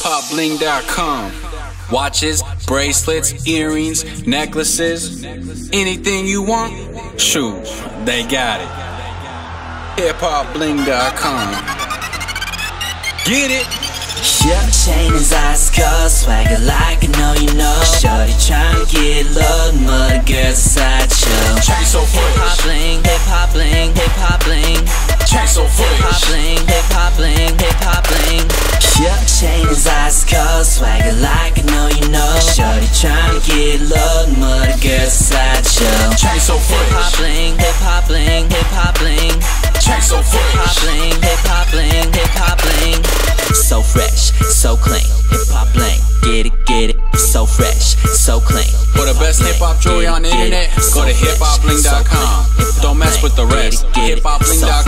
hiphopbling.com. Watches, bracelets, earrings, necklaces, anything you want, shoot, they got it. hiphopbling.com. Get it? Your chain is ice cold, swagger like I know you know. Shorty tryna get low, mother girls a sideshow. Chain so fresh. Hiphopbling, hiphopbling. Chain so fresh. Hiphopbling. Your chain is ice cold, swagger like I know you know. Shorty tryna get low, mother girls a sideshow. Chain so fresh. Hiphopbling. Chain so fresh. Hiphopbling. So fresh, so clean, hip-hop bling, get it, so fresh, so clean. For the best hip-hop jewelry on the internet, go to hiphopbling.com. Don't mess with the rest, hiphopbling.com.